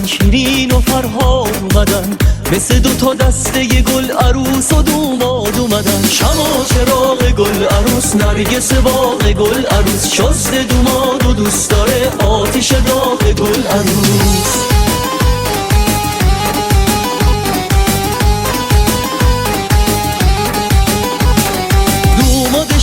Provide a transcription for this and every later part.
شیرین و فرهاد اومدن، مثل دوتا دسته گل عروس و دوماد اومدن. شمع و چراغ گل عروس، نرگس باغ گل عروس، شسته دوماد و دوست داره آتیش داغ گل عروس.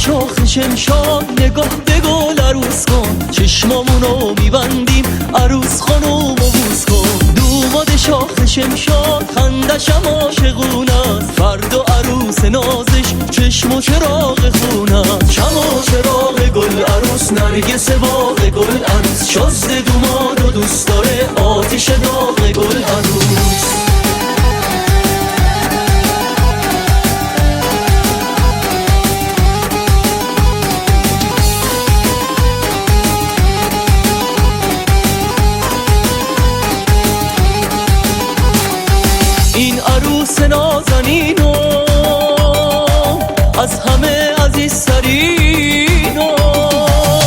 شاخ شمشاد نگاه به گل عروس کن، چشمامونو میبندیم عروس خانوم بوس کن. دوماد شاخ شمشاد خندشم عاشقونست، فردا عروس نازش چشم و چراغ خونست. شمع و چراغ گل عروس، نرگس باغ گل عروس، شست دوماد و دوست داره آتیش داغ گل عروس. این عروس نازنینو از همه عزیزترینو،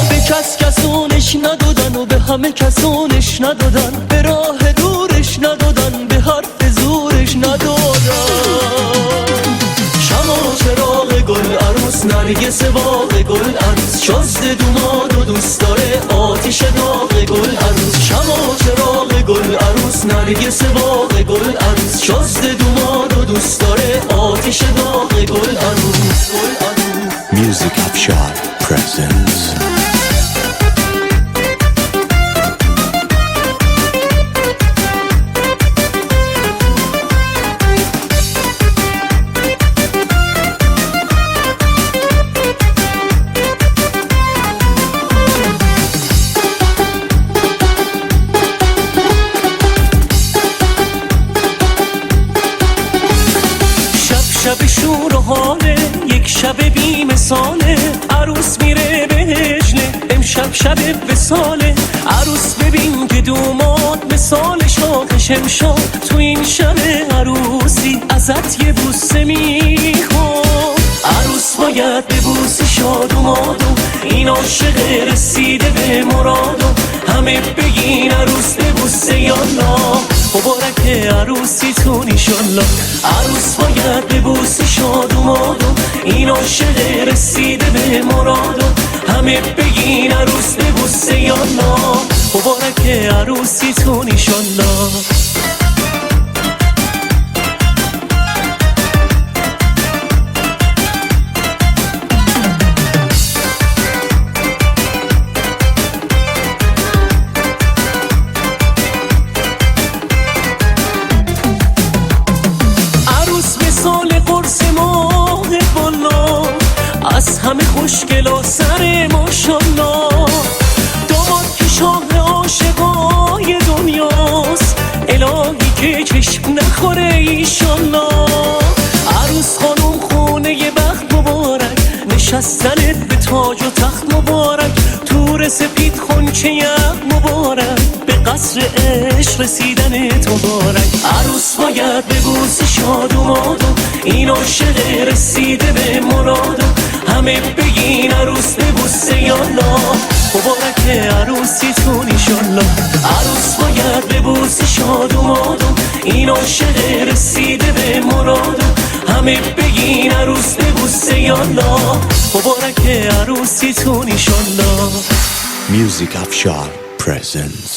به کس کسونش ندادن و به همه کسونش ندادن، به راه دورش ندادن، به حرف زورش ندادن. شمع و چراغ گل عروس، نرگس باغ گل عروس، شست دوماد و دوست داره آتیش داغ گل عروس. شمع و چراغ گل عروس، نرگس باغ گل عروس، شست دوماد و دوست داره آتیش داغ گل عروس. Music Afshar presents شب شور و حاله، یک شب بی مثاله، عروس میره به هجله، امشب شب وصاله. عروس ببین که دوماد مثال شاخ شمشاد، تو این شب عروسی ازت یه بوسه میخوام. عروس باید ببوسی شادومادو، این عاشق رسیده به مرادو، همه بگین عروس ببوسه یالا، مبارک عروسیتون ایشالله. عروس باید ببوسی شادومادو، این عاشق رسیده به مرادو، همه بگین عروس ببوسه یالا، مبارک عروسیتون ایشالله. از همه خوشگلا سر ماشالله، داماد که شاه عاشقای دنیاست، الهی که چشم نخوره ایشالله. عروس خانوم خونه ی بخت مبارک، نشستنت به تاج و تخت مبارک، تور سپید خونچه مبارک، به قصر عشق رسیدنت مبارک. عروس باید ببوسی شادومادو، این عاشق رسیده به مرادو، همه بگین عروس ببوسه یالا، مبارک عروسیتون ایشالله. عروس باید ببوسی شادومادو، این عاشق رسیده به مرادو، همه بگین عروس ببوسه یالا، مبارک عروسیتون ایشالله. Music Afshar presents